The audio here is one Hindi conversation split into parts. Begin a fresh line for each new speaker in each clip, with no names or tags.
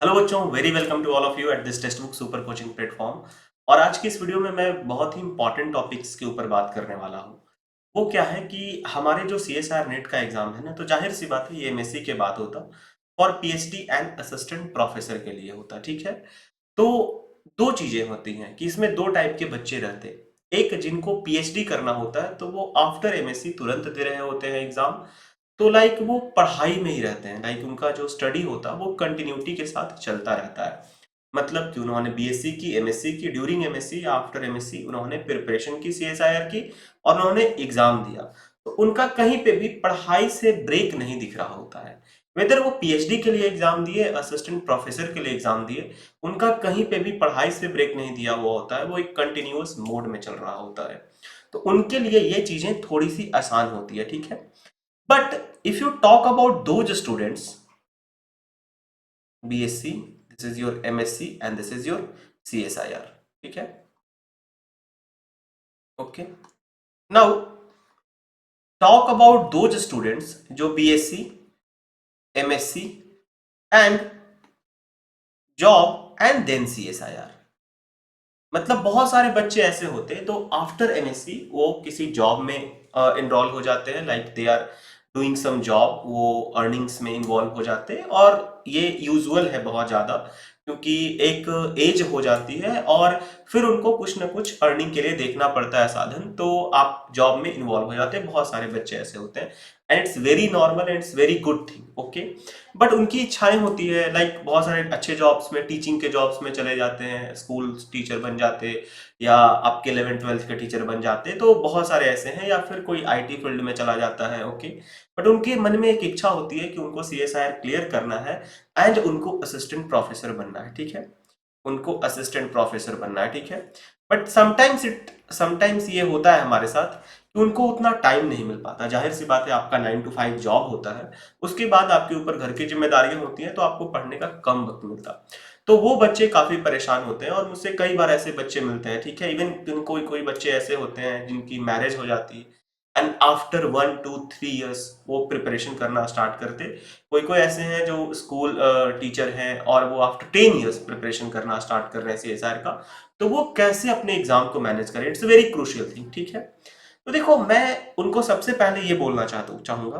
हेलो बच्चों, very welcome to all of you at this text book super coaching platform. और आज की इस वीडियो में मैं बहुत ही इंपॉर्टेंट टॉपिक्स के ऊपर बात करने वाला हूँ। वो क्या है कि हमारे जो CSIR नेट का एग्जाम है ना, तो जाहिर सी बात है ये MSc के बाद होता और PhD एंड असिस्टेंट प्रोफेसर के लिए होता। ठीक है, तो दो चीजें होती हैं कि इसमें दो टाइप के बच्चे रहते हैं। एक जिनको PhD करना होता है तो वो आफ्टर MSc तुरंत दे रहे होते हैं एग्जाम। तो लाइक वो पढ़ाई में ही रहते हैं, लाइक उनका जो स्टडी होता है वो कंटिन्यूटी के साथ चलता रहता है। मतलब कि उन्होंने BSc की, MSc की, ड्यूरिंग MSc या आफ्टर MSc उन्होंने प्रिपरेशन की CSIR की और उन्होंने एग्जाम दिया। तो उनका कहीं पे भी पढ़ाई से ब्रेक नहीं दिख रहा होता है। वेदर वो PhD के लिए एग्जाम दिए, असिस्टेंट प्रोफेसर के लिए एग्जाम दिए, उनका कहीं पे भी पढ़ाई से ब्रेक नहीं दिया हुआ होता है, वो एक कंटिन्यूअस मोड में चल रहा होता है। तो उनके लिए ये चीजें थोड़ी सी आसान होती है। ठीक है, but if you talk about those students, BSc, this is your MSc and this is your CSIR. ठीक है, okay. Now talk about those students जो BSc, MSc and job and then CSIR। मतलब बहुत सारे बच्चे ऐसे होते हैं तो आफ्टर MSc वो किसी जॉब में इनरोल हो जाते हैं, like they are doing some job, वो अर्निंग्स में इन्वॉल्व हो जाते हैं। और ये यूजुअल है बहुत ज़्यादा, क्योंकि एक एज हो जाती है और फिर उनको कुछ ना कुछ अर्निंग के लिए देखना पड़ता है साधन, तो आप जॉब में इन्वॉल्व हो जाते हैं। बहुत सारे बच्चे ऐसे होते हैं and it's very normal and it's very good thing, okay. But उनकी इच्छाएं होती है, लाइक बहुत सारे अच्छे जॉब्स में, टीचिंग के जॉब्स में चले जाते हैं, स्कूल टीचर बन जाते, या आपके 11th-12th के टीचर बन जाते, तो बहुत सारे ऐसे हैं, या फिर कोई IT फील्ड में चला जाता है, ओके। बट उनके मन में एक इच्छा होती है कि उनको CSIR क्लियर करना है एंड उनको असिस्टेंट प्रोफेसर बनना है। ठीक है, उनको असिस्टेंट प्रोफेसर बनना है। ठीक है, बट समटाइम्स ये होता है हमारे साथ कि उनको उतना टाइम नहीं मिल पाता। जाहिर सी बात है, आपका 9 to 5 जॉब होता है, उसके बाद आपके ऊपर घर की जिम्मेदारियां होती हैं, तो आपको पढ़ने का कम वक्त मिलता। तो वो बच्चे काफी परेशान होते हैं और मुझसे कई बार ऐसे बच्चे मिलते हैं। ठीक है, इवन कोई कोई बच्चे ऐसे होते हैं जिनकी मैरिज हो जाती है एंड आफ्टर 1 to 3 years वो प्रिपरेशन करना स्टार्ट करते। कोई कोई ऐसे हैं जो स्कूल टीचर हैं और वो आफ्टर 10 years प्रिपरेशन करना स्टार्ट कर रहे हैं CSIR का। तो वो कैसे अपने एग्जाम को मैनेज करें, इट्स वेरी क्रूशियल थिंग। ठीक है, तो देखो, मैं उनको सबसे पहले ये बोलना चाहूंगा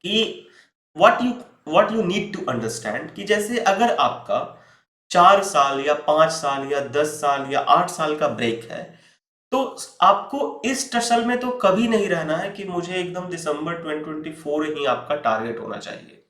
कि what you need to understand कि जैसे अगर आपका 4 साल या 5 साल या 10 साल या 8 साल का ब्रेक है, तो आपको इस टसल में तो कभी नहीं रहना है कि मुझे एकदम दिसंबर 2024 ही आपका टारगेट होना चाहिए।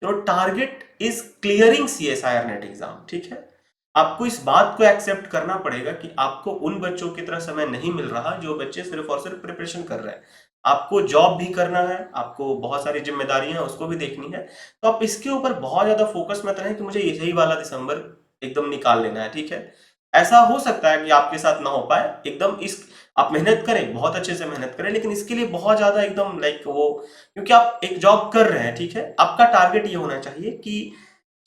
तो target is clearing CSIR net exam. ठीक है, आपको इस बात को एक्सेप्ट करना पड़ेगा कि आपको उन बच्चों की तरह समय नहीं मिल रहा जो बच्चे सिर्फ और सिर्फ प्रिपरेशन कर रहे हैं। आपको जॉब भी करना है, आपको बहुत सारी जिम्मेदारियां हैं उसको भी देखनी है। तो आप इसके ऊपर बहुत ज्यादा फोकस मत रहें कि मुझे यही वाला दिसंबर एकदम निकाल लेना है। ठीक है, ऐसा हो सकता है कि आपके साथ ना हो पाए एकदम। इस आप मेहनत करें, बहुत अच्छे से मेहनत करें, लेकिन इसके लिए बहुत ज्यादा एकदम लाइक वो, क्योंकि आप एक जॉब कर रहे हैं। ठीक है, आपका टारगेट ये होना चाहिए कि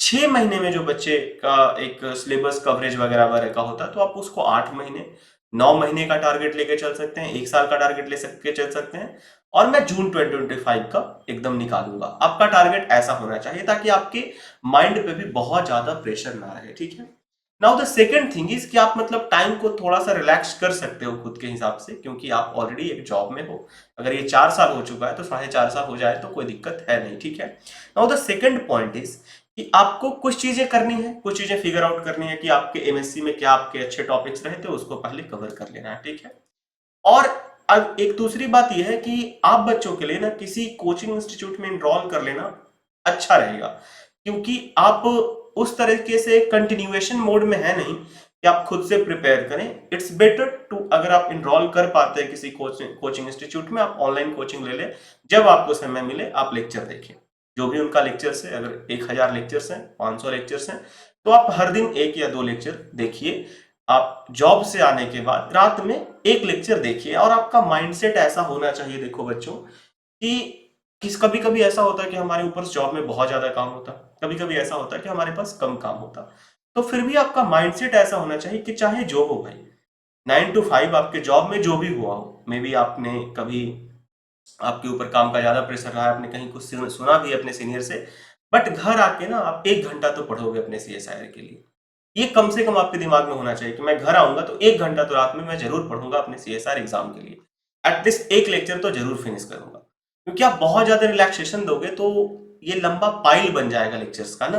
6 महीने में जो बच्चे का एक सिलेबस कवरेज वगैरह वगैरह का होता है, तो आप उसको 8 महीने, 9 महीने का टारगेट लेके चल सकते हैं, 1 साल का टारगेट ले के चल सकते हैं। और मैं जून 2025 का एकदम निकालूंगा। आपका टारगेट ऐसा होना चाहिए ताकि आपके माइंड पे भी बहुत ज्यादा प्रेशर ना रहे। ठीक है, now the second thing is कि आप मतलब टाइम को थोड़ा सा रिलैक्स कर सकते हो खुद के हिसाब से, क्योंकि आप ऑलरेडी एक जॉब में हो। अगर ये 4 साल हो चुका है तो 4.5 साल हो जाए तो कोई दिक्कत है नहीं। ठीक है, now the second point is कि आपको कुछ चीजें करनी है, कुछ चीजें फिगर आउट करनी है कि आपके MSc में क्या आपके अच्छे टॉपिक्स रहे थे, उसको पहले कवर कर लेना है। ठीक है, और अब एक दूसरी बात यह है कि आप बच्चों के लिए ना किसी कोचिंग इंस्टीट्यूट में इनरोल कर लेना अच्छा रहेगा, क्योंकि आप उस तरीके से कंटिन्यूएशन मोड में है नहीं कि आप खुद से प्रिपेयर करें। इट्स बेटर टू, अगर आप इनरोल कर पाते हैं किसी कोचिंग इंस्टीट्यूट में, आप ऑनलाइन कोचिंग ले लें। जब आपको समय मिले आप लेक्चर देखें, जो भी उनका लेक्चर्स है। अगर 1000 लेक्चर्स हैं, 500 लेक्चर्स हैं, तो आप हर दिन 1 या 2 लेक्चर देखिए। आप जॉब से आने के बाद रात में एक लेक्चर देखिए, और आपका माइंडसेट ऐसा होना चाहिए, देखो बच्चों, कि कभी कभी ऐसा होता है कि हमारे ऊपर जॉब में बहुत ज्यादा काम होता है, कभी कभी ऐसा होता है कि हमारे पास कम काम होता। तो फिर भी आपका माइंडसेट ऐसा होना चाहिए कि चाहे जो हो भाई, 9 to 5 आपके जॉब में जो भी हुआ हो, मे बी आपने कभी, आपके ऊपर काम का ज्यादा प्रेशर रहा है, आपने कहीं कुछ सुना भी है अपने सीनियर से, बट घर आके ना आप 1 घंटा तो पढ़ोगे अपने CSIR के लिए। ये कम से कम आपके दिमाग में होना चाहिए कि मैं घर आऊंगा तो 1 घंटा तो रात में मैं जरूर पढ़ूंगा अपने CSR एग्जाम के लिए। एटलीस्ट एक लेक्चर तो जरूर फिनिश करूंगा, क्योंकि आप बहुत ज्यादा रिलैक्सेशन दोगे तो ये लंबा पाइल बन जाएगा लेक्चर्स का ना।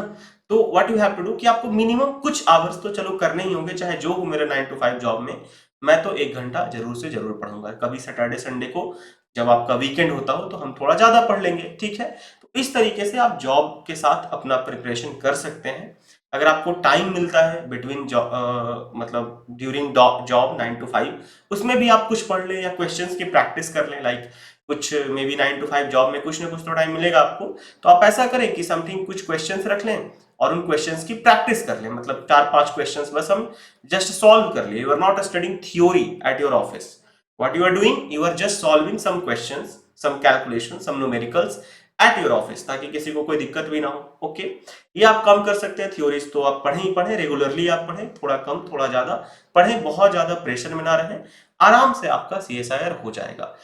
तो what you have to do कि आपको मिनिमम कुछ आवर्स तो चलो करने ही होंगे, चाहे जो हो मेरे 9 to 5 जॉब में, मैं तो 1 घंटा जरूर से जरूर पढ़ूंगा। कभी सैटरडे संडे को जब आपका वीकेंड होता हो तो हम थोड़ा ज्यादा पढ़ लेंगे, ठीक है। तो इस तरीके से आप जॉब के साथ अपना प्रिपरेशन कर सकते हैं। अगर आपको टाइम मिलता है बिटवीन जॉब, मतलब ड्यूरिंग जॉब 9 to 5, उसमें भी आप कुछ पढ़ लें या क्वेश्चंस की प्रैक्टिस कर लें। लाइक कुछ मे बी 9 to 5 जॉब में कुछ ना कुछ तो टाइम मिलेगा आपको, तो आप ऐसा करें कि समथिंग कुछ क्वेश्चंस रख लें और उन क्वेश्चंस की प्रैक्टिस कर लें। मतलब 4-5 क्वेश्चंस बस हम जस्ट सॉल्व कर लिए। You are not studying theory at your office, what you are doing, you are just solving some questions, some calculation, some numericals at your office, ताकि किसी को कोई दिक्कत भी ना हो। ओके, ये आप कम कर सकते हैं। थ्योरीज तो आप पढ़ें ही पढ़ें, रेगुलरली आप पढ़ें, थोड़ा कम थोड़ा ज्यादा पढ़ें, बहुत ज्यादा प्रेशर में ना रहें, आराम से आपका CSIR हो जाएगा।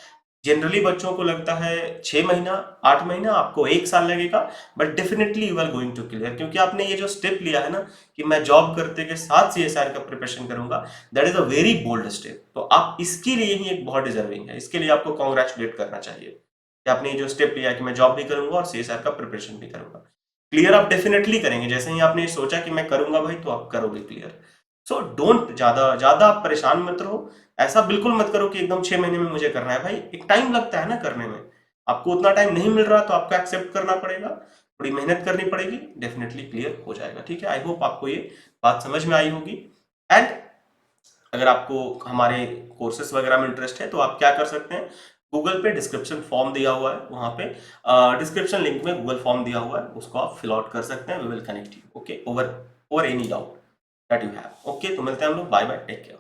जनरली बच्चों को लगता है 6 महीना, 8 महीना, आपको 1 साल लगेगा, but definitely you are going to clear, क्योंकि आपने ये जो स्टेप लिया है ना कि मैं जॉब करते के साथ CSIR का प्रिपरेशन करूंगा, that is a very bold step. तो आप इसके लिए ही एक बहुत डिजर्विंग है, इसके लिए आपको कॉन्ग्रेचुलेट करना चाहिए कि आपने ये जो स्टेप लिया कि मैं जॉब भी करूंगा और CSIR का प्रिपरेशन भी करूंगा। क्लियर आप डेफिनेटली करेंगे, जैसे ही आपने सोचा कि मैं करूंगा भाई, तो आप करोगे क्लियर। सो डोंट, ज्यादा ज्यादा आप परेशान मत रहो। ऐसा बिल्कुल मत करो कि एकदम 6 महीने में मुझे करना है। भाई एक टाइम लगता है ना करने में, आपको उतना टाइम नहीं मिल रहा तो आपको एक्सेप्ट करना पड़ेगा, थोड़ी मेहनत करनी पड़ेगी, डेफिनेटली क्लियर हो जाएगा, ठीक है। आई होप आपको ये बात समझ में आई होगी। एंड अगर आपको हमारे कोर्सेस वगैरह में इंटरेस्ट है तो आप क्या कर सकते हैं, गूगल पे डिस्क्रिप्शन फॉर्म दिया हुआ है, वहां पे डिस्क्रिप्शन लिंक में गूगल फॉर्म दिया हुआ है, उसको आप फिल आउट कर सकते हैं। We will connect you, okay, over over any doubt that you have. Okay, तो मिलते हैं हम लोग, बाय बाय, टेक केयर।